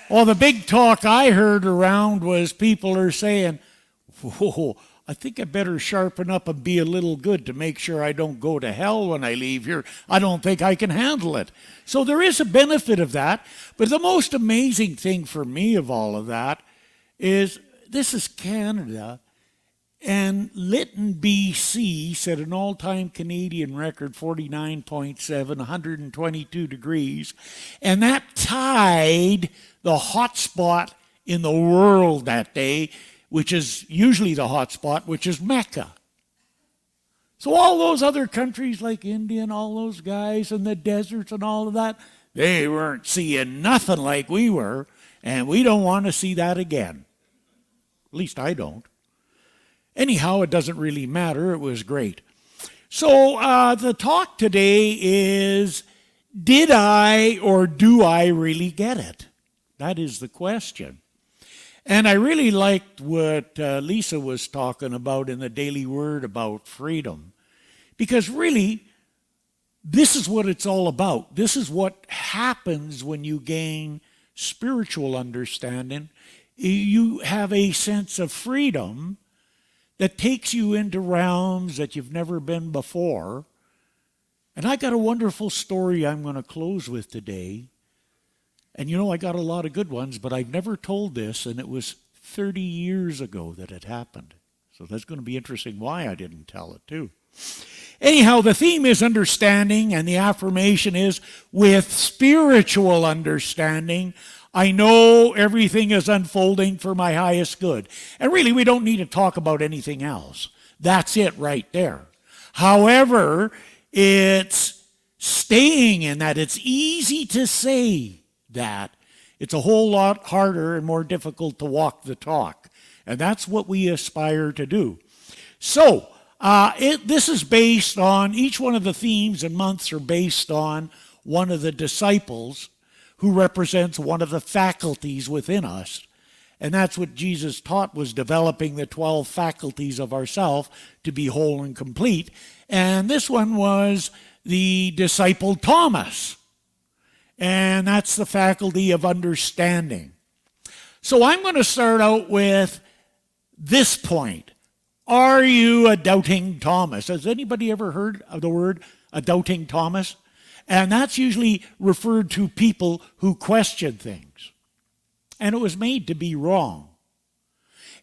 Well, the big talk I heard around was people are saying, whoa, I think I better sharpen up and be a little good to make sure I don't go to hell when I leave here. I don't think I can handle it. So there is a benefit of that. But the most amazing thing for me of all of that is this is Canada. And Lytton, BC set an all-time Canadian record, 49.7, 122 degrees. And that tied the hot spot in the world that day, which is usually the hot spot, which is Mecca. So all those other countries like India and all those guys and the deserts and all of that, they weren't seeing nothing like we were, and we don't want to see that again. At least I don't. Anyhow, it doesn't really matter. It was great. So the talk today is, did I or do I really get it? That is the question. And I really liked what Lisa was talking about in the Daily Word about freedom. Because really, this is what it's all about. This is what happens when you gain spiritual understanding. You have a sense of freedom that takes you into realms that you've never been before. And I got a wonderful story I'm going to close with today. And you know, I got a lot of good ones, but I've never told this, and it was 30 years ago that it happened. So that's going to be interesting why I didn't tell it too. Anyhow, the theme is understanding, and the affirmation is, with spiritual understanding, I know everything is unfolding for my highest good. And really, we don't need to talk about anything else. That's it right there. However, it's staying in that. It's easy to say that. It's a whole lot harder and more difficult to walk the talk. And that's what we aspire to do. So, this is based on, each one of the themes and months are based on one of the disciples who represents one of the faculties within us. And that's what Jesus taught, was developing the 12 faculties of ourself to be whole and complete. And this one was the disciple Thomas. And that's the faculty of understanding. So I'm going to start out with this point. Are you a doubting Thomas? Has anybody ever heard of the word a doubting Thomas? And that's usually referred to people who question things. And it was made to be wrong.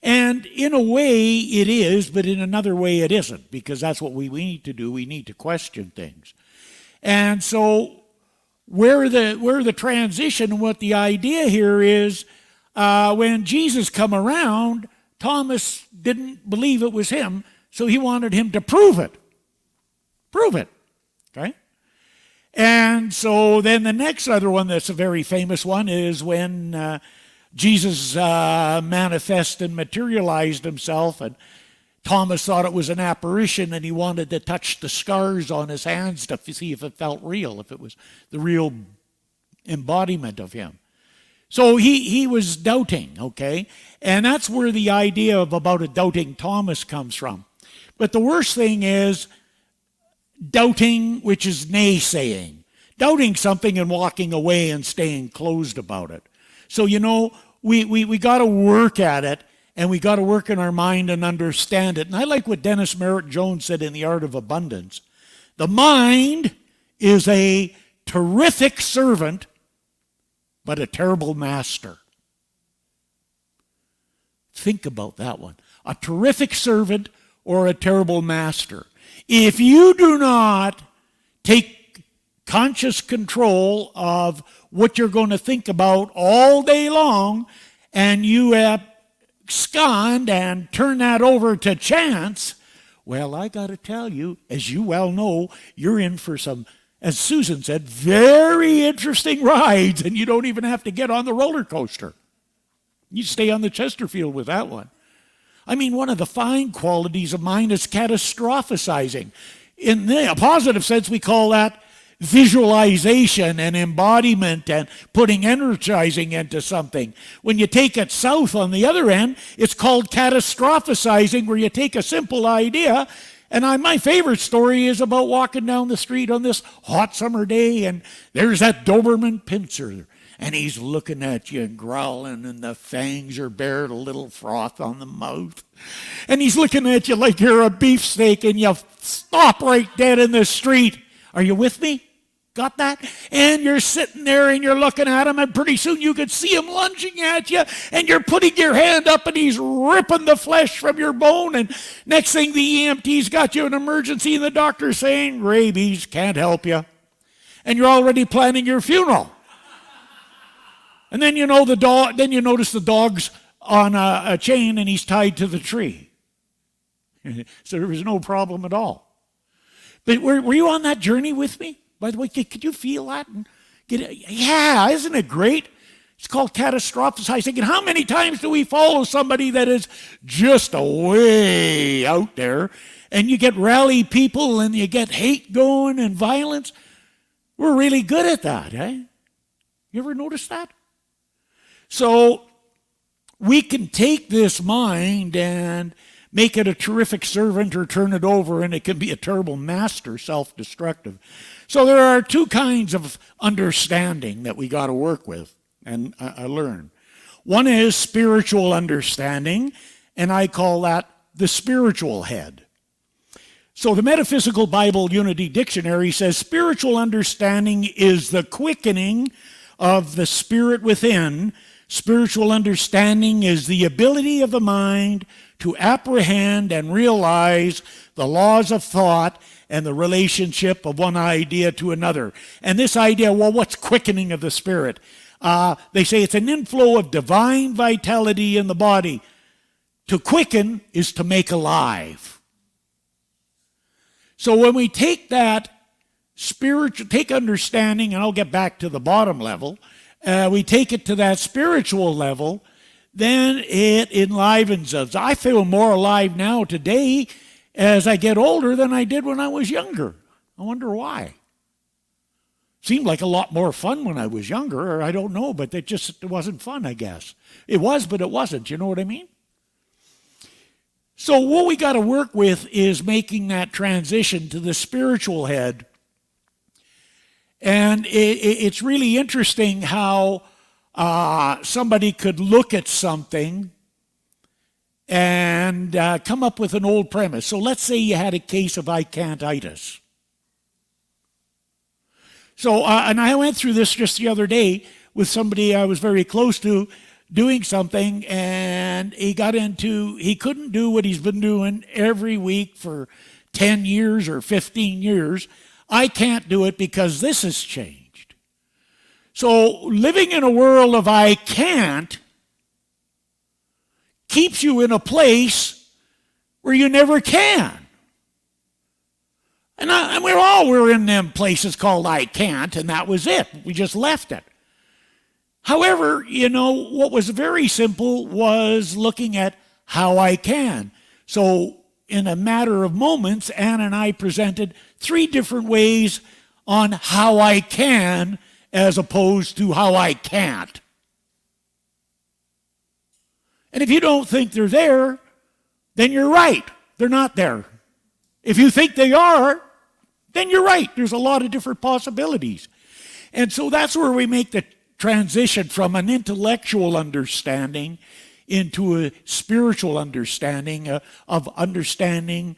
And in a way it is, but in another way it isn't, because that's what we need to do. We need to question things. And so where the transition and what the idea here is, when Jesus come around, Thomas didn't believe it was him, so he wanted him to prove it. Prove it. Okay? And so then the next other one that's a very famous one is when Jesus manifested and materialized himself, and Thomas thought it was an apparition, and he wanted to touch the scars on his hands to see if it felt real, if it was the real embodiment of him. So he was doubting, okay? And that's where the idea of about a doubting Thomas comes from. But the worst thing is doubting, which is naysaying. Doubting something and walking away and staying closed about it. So, you know, we got to work at it, and we got to work in our mind and understand it. And I like what Dennis Merritt Jones said in The Art of Abundance. The mind is a terrific servant, but a terrible master. Think about that one. A terrific servant or a terrible master. If you do not take conscious control of what you're going to think about all day long, and you abscond and turn that over to chance, well, I got to tell you, as you well know, you're in for some, as Susan said, very interesting rides, and you don't even have to get on the roller coaster. You stay on the Chesterfield with that one. I mean, one of the fine qualities of mind is catastrophizing. In the positive sense, we call that visualization and embodiment and putting energizing into something. When you take it south on the other end, it's called catastrophizing, where you take a simple idea. And my favorite story is about walking down the street on this hot summer day, and there's that Doberman pincer. And he's looking at you and growling, and the fangs are bared, a little froth on the mouth. And he's looking at you like you're a beefsteak, and you stop right dead in the street. Are you with me? Got that? And you're sitting there and you're looking at him, and pretty soon you could see him lunging at you, and you're putting your hand up and he's ripping the flesh from your bone. And next thing, the EMT's got you an emergency, and the doctor's saying, rabies, can't help you. And you're already planning your funeral. And then you notice the dog's on a chain and he's tied to the tree. So there was no problem at all. But were you on that journey with me? By the way, could you feel that? Yeah, isn't it great? It's called catastrophizing. And how many times do we follow somebody that is just way out there, and you get rally people and you get hate going and violence? We're really good at that, eh? You ever notice that? So we can take this mind and make it a terrific servant or turn it over, and it can be a terrible master, self-destructive. So there are two kinds of understanding that we got to work with and learn. One is spiritual understanding, and I call that the spiritual head. So the Metaphysical Bible Unity Dictionary says spiritual understanding is the quickening of the spirit within. Spiritual understanding is the ability of the mind to apprehend and realize the laws of thought and the relationship of one idea to another. And this idea, well, what's quickening of the spirit? They say it's an inflow of divine vitality in the body. To quicken is to make alive. So when we take that take understanding, and I'll get back to the bottom level, we take it to that spiritual level, then it enlivens us. I feel more alive now today as I get older than I did when I was younger. I wonder why. Seemed like a lot more fun when I was younger, or I don't know, but it wasn't fun, I guess. It was, but it wasn't. You know what I mean? So what we got to work with is making that transition to the spiritual head. And it's really interesting how somebody could look at something and come up with an old premise. So let's say you had a case of I can't-itis. So, and I went through this just the other day with somebody I was very close to doing something, and he couldn't do what he's been doing every week for 10 years or 15 years. I can't do it because this has changed. So living in a world of I can't keeps you in a place where you never can. And we're in them places called I can't, and that was it. We just left it. However, what was very simple was looking at how I can. So in a matter of moments, Ann and I presented 3 different ways on how I can as opposed to how I can't. And if you don't think they're there, then you're right. They're not there. If you think they are, then you're right. There's a lot of different possibilities. And so that's where we make the transition from an intellectual understanding into a spiritual understanding of understanding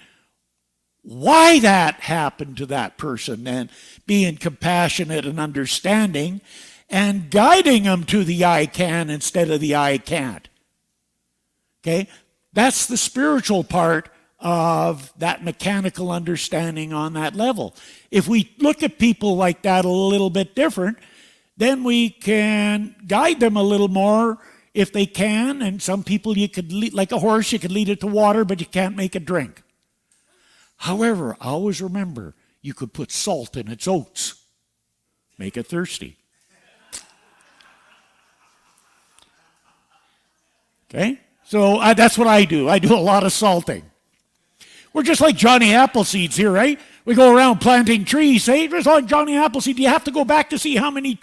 why that happened to that person, and being compassionate and understanding and guiding them to the I can instead of the I can't. Okay? That's the spiritual part of that mechanical understanding on that level. If we look at people like that a little bit different, then we can guide them a little more if they can. And some people you could lead, like a horse, you could lead it to water, but you can't make it drink. However, always remember, you could put salt in its oats. Make it thirsty. Okay? So that's what I do. I do a lot of salting. We're just like Johnny Appleseeds here, right? We go around planting trees. Say, just like Johnny Appleseed, do you have to go back to see how many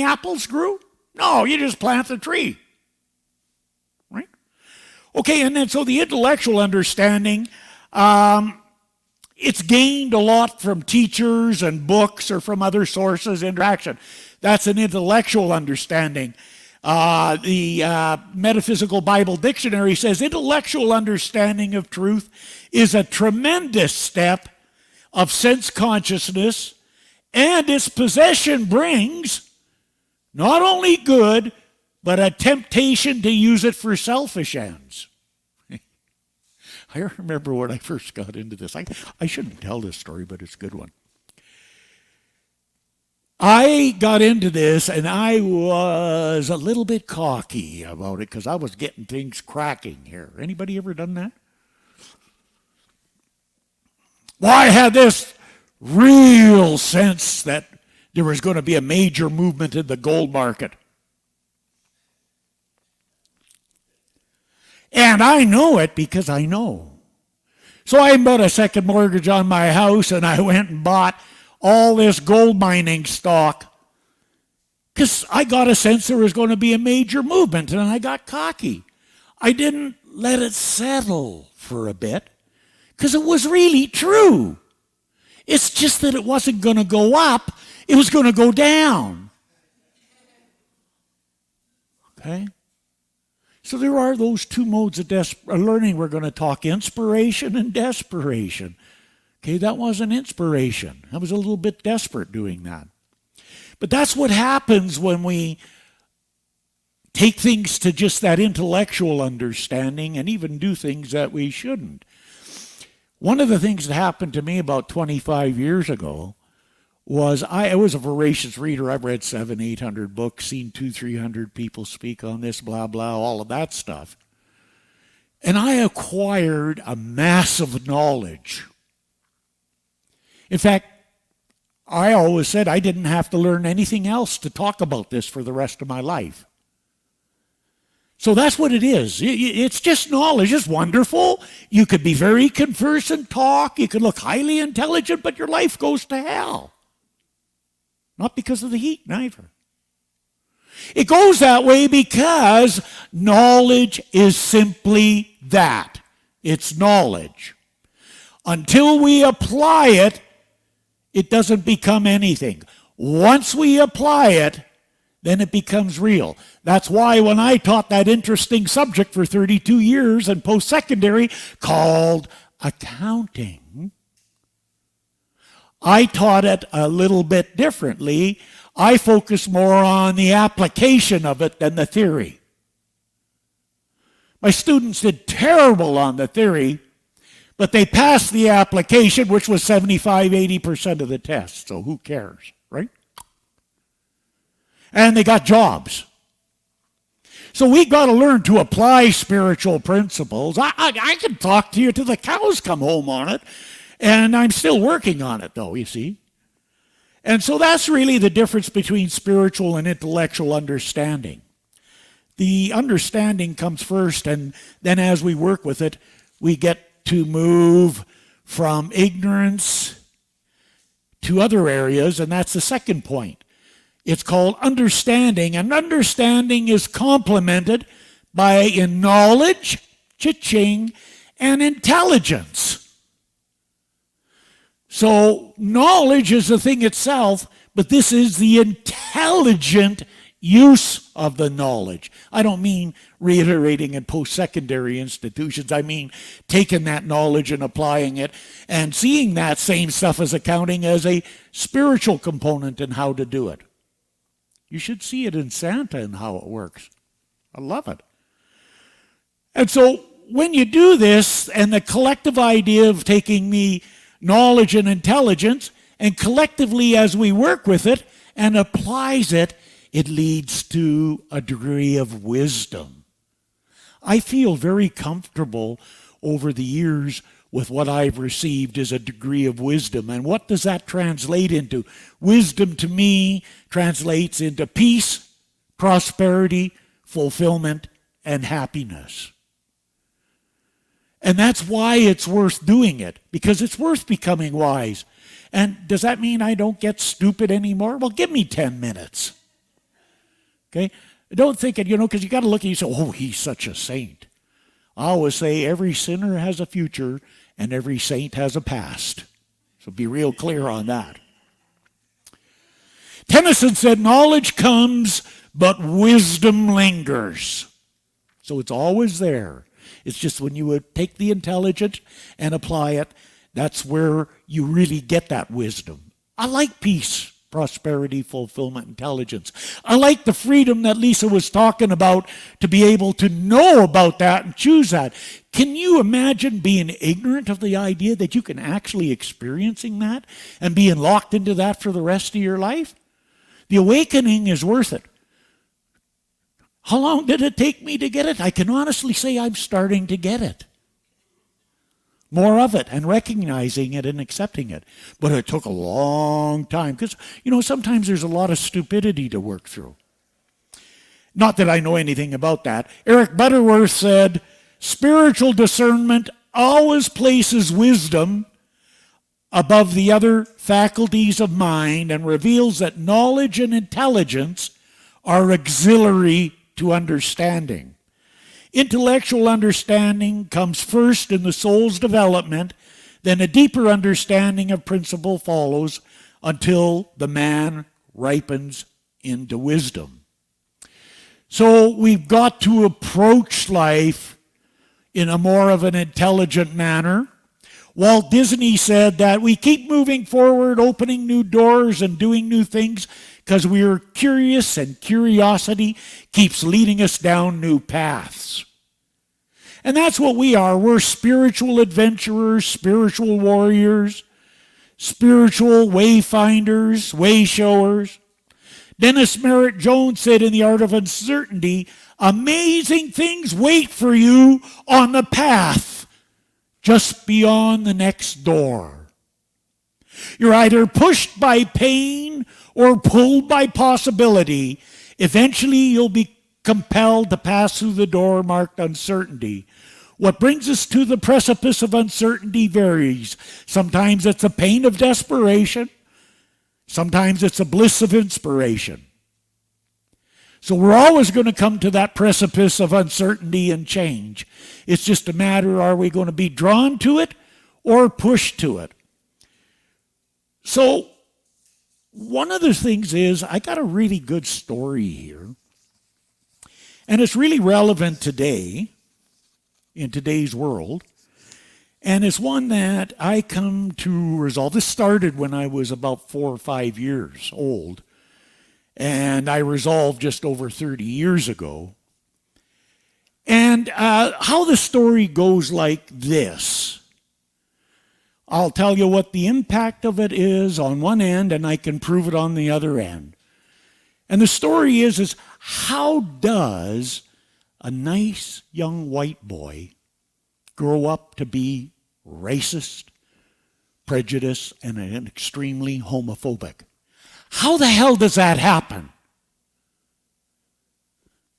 apples grew? No, you just plant the tree. Right? Okay, and then so the intellectual understanding, it's gained a lot from teachers and books or from other sources, interaction. That's an intellectual understanding. The Metaphysical Bible Dictionary says intellectual understanding of truth is a tremendous step of sense consciousness, and its possession brings not only good, but a temptation to use it for selfish ends. I remember when I first got into this. I shouldn't tell this story, but it's a good one. I got into this, and I was a little bit cocky about it because I was getting things cracking here. Anybody ever done that? Well, I had this real sense that there was going to be a major movement in the gold market. And I know it because I know. So I bought a second mortgage on my house, and I went and bought all this gold mining stock because I got a sense there was going to be a major movement, and I got cocky. I didn't let it settle for a bit because it was really true. It's just that it wasn't going to go up, it was going to go down. Okay? So there are those two modes of learning. We're going to talk inspiration and desperation. Okay, that wasn't inspiration. I was a little bit desperate doing that. But that's what happens when we take things to just that intellectual understanding and even do things that we shouldn't. One of the things that happened to me about 25 years ago was I was a voracious reader. I've read 700-800 books, seen 200-300 people speak on this, blah, blah, all of that stuff. And I acquired a massive knowledge. In fact, I always said I didn't have to learn anything else to talk about this for the rest of my life. So that's what it is. It's just knowledge. It's wonderful. You could be very conversant, talk. You could look highly intelligent, but your life goes to hell. Not because of the heat, neither. It goes that way because knowledge is simply that. It's knowledge. Until we apply it, it doesn't become anything. Once we apply it, then it becomes real. That's why when I taught that interesting subject for 32 years in post-secondary called accounting, I taught it a little bit differently. I focused more on the application of it than the theory. My students did terrible on the theory, but they passed the application, which was 75-80% of the test. So who cares, right? And they got jobs. So we got to learn to apply spiritual principles. I can talk to you till the cows come home on it, and I'm still working on it, though, you see. And so that's really the difference between spiritual and intellectual understanding. The understanding comes first, and then as we work with it, we get to move from ignorance to other areas, and that's the second point. It's called understanding, and understanding is complemented by knowledge, cha-ching, and intelligence. So knowledge is the thing itself, but this is the intelligent use of the knowledge. I don't mean reiterating in post-secondary institutions. I mean taking that knowledge and applying it and seeing that same stuff as accounting as a spiritual component in how to do it. You should see it in Santa and how it works. I love it. And so when you do this, and the collective idea of taking the knowledge and intelligence, and collectively as we work with it and applies it, it leads to a degree of wisdom. I feel very comfortable over the years with what I've received as a degree of wisdom. And what does that translate into? Wisdom to me translates into peace, prosperity, fulfillment, and happiness. And that's why it's worth doing it, because it's worth becoming wise. And does that mean I don't get stupid anymore? Well, give me 10 minutes. Okay? Don't think it, because you got to look and you say, oh, he's such a saint. I always say every sinner has a future and every saint has a past. So be real clear on that. Tennyson said, knowledge comes, but wisdom lingers. So it's always there. It's just when you would take the intelligence and apply it, that's where you really get that wisdom. I like peace, prosperity, fulfillment, intelligence. I like the freedom that Lisa was talking about to be able to know about that and choose that. Can you imagine being ignorant of the idea that you can actually experiencing that and being locked into that for the rest of your life? The awakening is worth it. How long did it take me to get it? I can honestly say I'm starting to get it. More of it and recognizing it and accepting it. But it took a long time because, sometimes there's a lot of stupidity to work through. Not that I know anything about that. Eric Butterworth said, spiritual discernment always places wisdom above the other faculties of mind and reveals that knowledge and intelligence are auxiliary to understanding. Intellectual understanding comes first in the soul's development, then a deeper understanding of principle follows until the man ripens into wisdom. So we've got to approach life in a more of an intelligent manner. Walt Disney said that we keep moving forward, opening new doors and doing new things because we are curious, and curiosity keeps leading us down new paths. And that's what we are. We're spiritual adventurers, spiritual warriors, spiritual wayfinders, way showers. Dennis Merritt Jones said in The Art of Uncertainty, amazing things wait for you on the path just beyond the next door. You're either pushed by pain or pulled by possibility. Eventually, you'll be compelled to pass through the door marked uncertainty. What brings us to the precipice of uncertainty varies. Sometimes it's a pain of desperation. Sometimes it's a bliss of inspiration. So we're always going to come to that precipice of uncertainty and change. It's just a matter, are we going to be drawn to it or pushed to it? So one of the things is, I got a really good story here. And it's really relevant today, in today's world. And it's one that I come to resolve. This started when I was about 4 or 5 years old. And I resolved just over 30 years ago. And how the story goes like this. I'll tell you what the impact of it is on one end, and I can prove it on the other end. And the story is how does a nice young white boy grow up to be racist, prejudiced, and extremely homophobic? How the hell does that happen?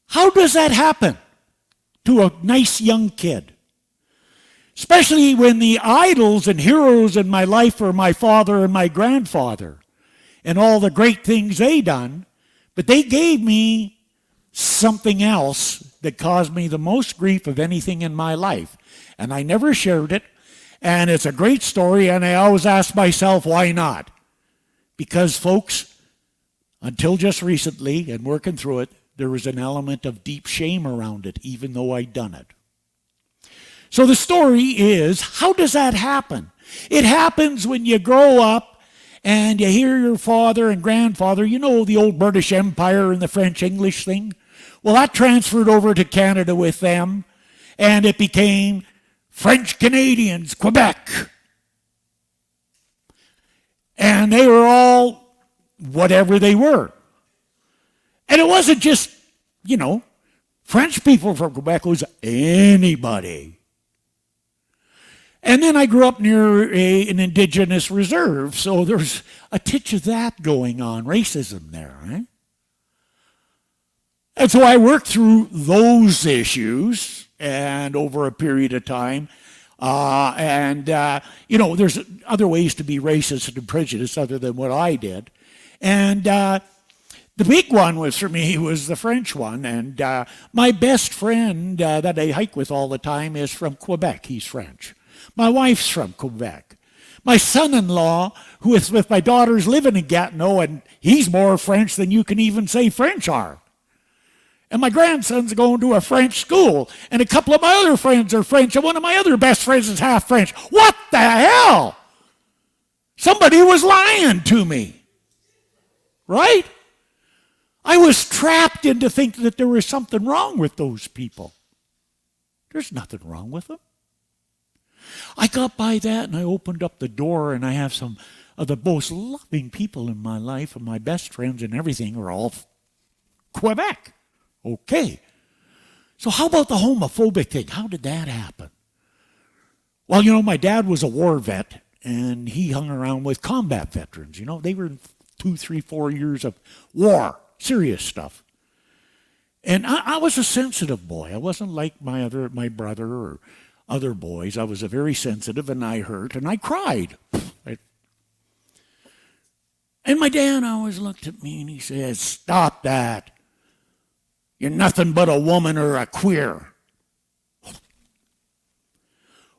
How does that happen to a nice young kid? Especially when the idols and heroes in my life are my father and my grandfather and all the great things they done, but they gave me something else that caused me the most grief of anything in my life. And I never shared it, and it's a great story, and I always ask myself, why not? Because, folks, until just recently, and working through it, there was an element of deep shame around it, even though I'd done it. So the story is, how does that happen? It happens when you grow up and you hear your father and grandfather, the old British Empire and the French-English thing. Well, that transferred over to Canada with them, and it became French-Canadians, Quebec. And they were all whatever they were. And it wasn't just, French people from Quebec. It was anybody. And then I grew up near an indigenous reserve, so there's a titch of that going on, racism there, right? And so I worked through those issues, and over a period of time, there's other ways to be racist and prejudiced other than what I did. And the big one for me was the French one, and my best friend that I hike with all the time is from Quebec. He's French. My wife's from Quebec. My son-in-law, who is with my daughters living in Gatineau, and he's more French than you can even say French are. And my grandson's going to a French school, and a couple of my other friends are French, and one of my other best friends is half French. What the hell? Somebody was lying to me. Right? I was trapped into thinking that there was something wrong with those people. There's nothing wrong with them. I got by that and I opened up the door, and I have some of the most loving people in my life, and my best friends and everything are all Quebec. Okay. So how about the homophobic thing? How did that happen? Well, my dad was a war vet, and he hung around with combat veterans. They were in 2, 3, 4 years of war, serious stuff. And I was a sensitive boy. I wasn't like my brother or other boys. I was a very sensitive, and I hurt, and I cried. And my dad always looked at me and he said, "Stop that. You're nothing but a woman or a queer."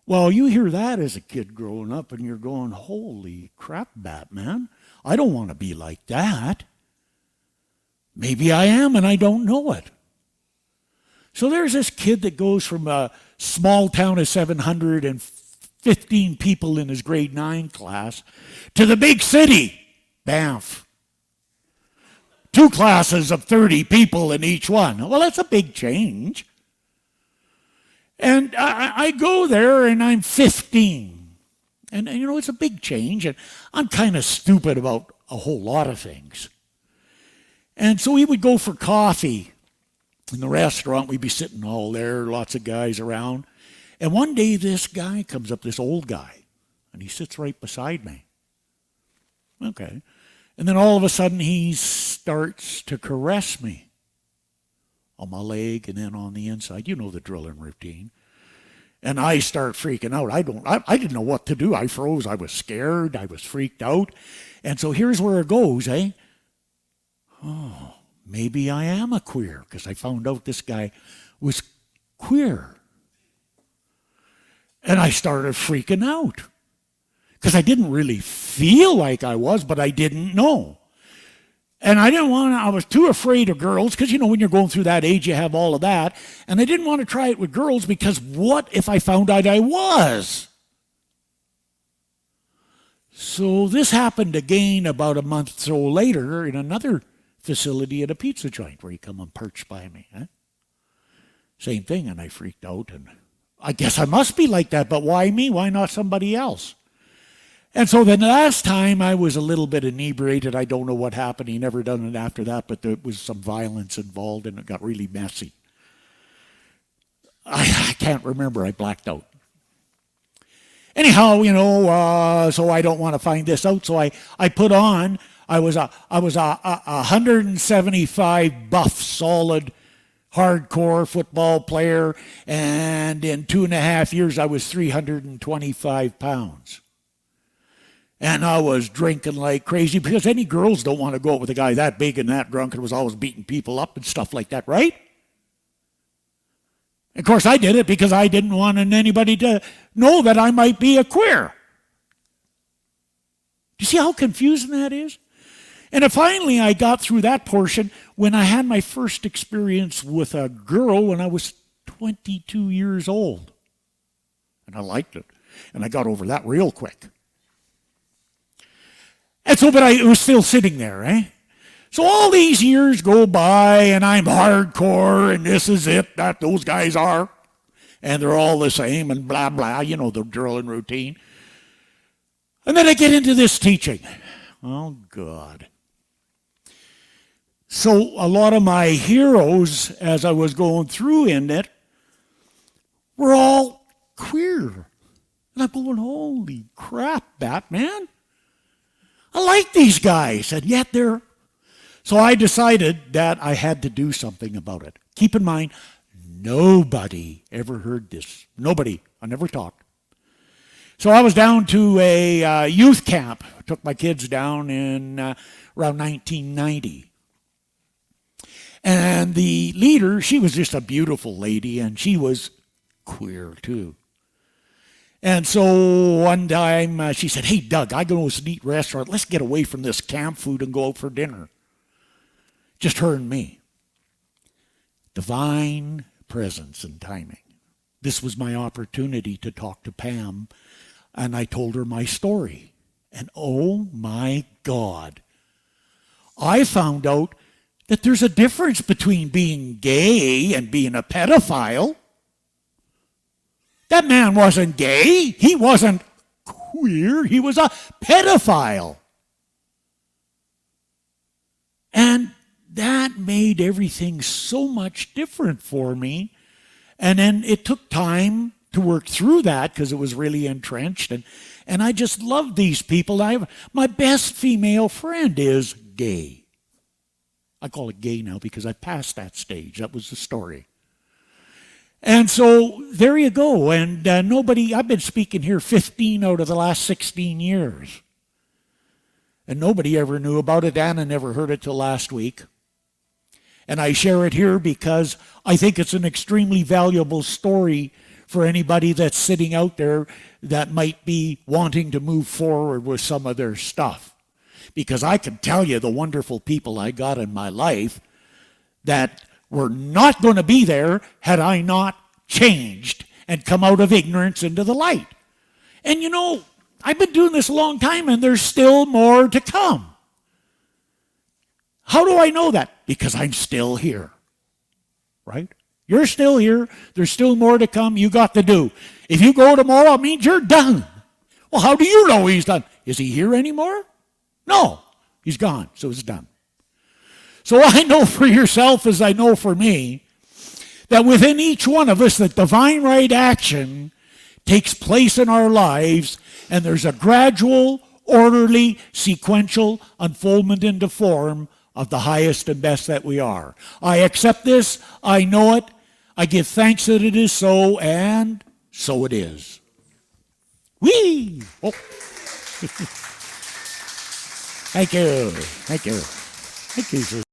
Well, you hear that as a kid growing up, and you're going, holy crap, Batman. I don't want to be like that. Maybe I am, and I don't know it. So there's this kid that goes from a small town of 715 people in his grade 9 class to the big city, Banff. 2 classes of 30 people in each one. Well, that's a big change. And I go there, and I'm 15. And it's a big change, and I'm kind of stupid about a whole lot of things. And so we would go for coffee in the restaurant. We'd be sitting all there, lots of guys around. And one day this guy comes up, this old guy, and he sits right beside me. Okay. And then all of a sudden he starts to caress me on my leg and then on the inside. You know the drill and routine. And I start freaking out. I didn't know what to do. I froze. I was scared. I was freaked out. And so here's where it goes, eh? Oh, maybe I am a queer, because I found out this guy was queer. And I started freaking out, because I didn't really feel like I was, but I didn't know. And I was too afraid of girls, because, when you're going through that age, you have all of that. And I didn't want to try it with girls, because what if I found out I was? So this happened again about a month or so later in another facility at a pizza joint where he come and perched by me. Same thing, and I freaked out, and I guess I must be like that, but why me? Why not somebody else? And so the last time I was a little bit inebriated. I don't know what happened. He never done it after that, but there was some violence involved, and it got really messy. I can't remember. I blacked out. Anyhow, so I don't want to find this out, so I put on, I was a 175 buff, solid, hardcore football player, and in 2.5 years I was 325 pounds. And I was drinking like crazy, because any girls don't want to go out with a guy that big and that drunk and was always beating people up and stuff like that, right? Of course, I did it because I didn't want anybody to know that I might be a queer. Do you see how confusing that is? And finally, I got through that portion when I had my first experience with a girl when I was 22 years old. And I liked it. And I got over that real quick. And so, but it was still sitting there, eh? So all these years go by, and I'm hardcore, and this is it, that those guys are. And they're all the same, and blah, blah, the drill and routine. And then I get into this teaching. Oh, God. So a lot of my heroes, as I was going through in it, were all queer. And I'm going, holy crap, Batman. I like these guys, and yet they're... So I decided that I had to do something about it. Keep in mind, nobody ever heard this. Nobody. I never talked. So I was down to a youth camp. I took my kids down in around 1990. And the leader, she was just a beautiful lady, and she was queer too. And so one time she said, hey, Doug, I go to this neat restaurant. Let's get away from this camp food and go out for dinner. Just her and me. Divine presence and timing. This was my opportunity to talk to Pam, and I told her my story. And oh my God, I found out that there's a difference between being gay and being a pedophile. That man wasn't gay. He wasn't queer. He was a pedophile. And that made everything so much different for me. And then it took time to work through that because it was really entrenched. And I just love these people. My best female friend is gay. I call it gay now because I passed that stage. That was the story. And so there you go. And I've been speaking here 15 out of the last 16 years. And nobody ever knew about it. Anna never heard it till last week. And I share it here because I think it's an extremely valuable story for anybody that's sitting out there that might be wanting to move forward with some of their stuff. Because I can tell you the wonderful people I got in my life that were not going to be there had I not changed and come out of ignorance into the light. And you know, I've been doing this a long time and there's still more to come. How do I know that? Because I'm still here. Right? You're still here. There's still more to come. You got to do. If you go tomorrow, it means you're done. Well, how do you know he's done? Is he here anymore? No. He's gone. So it's done. So I know for yourself as I know for me that within each one of us that divine right action takes place in our lives, and there's a gradual, orderly, sequential unfoldment into form of the highest and best that we are. I accept this. I know it. I give thanks that it is so, and so it is. Whee! Oh. Thank you. Thank you. Thank you, sir.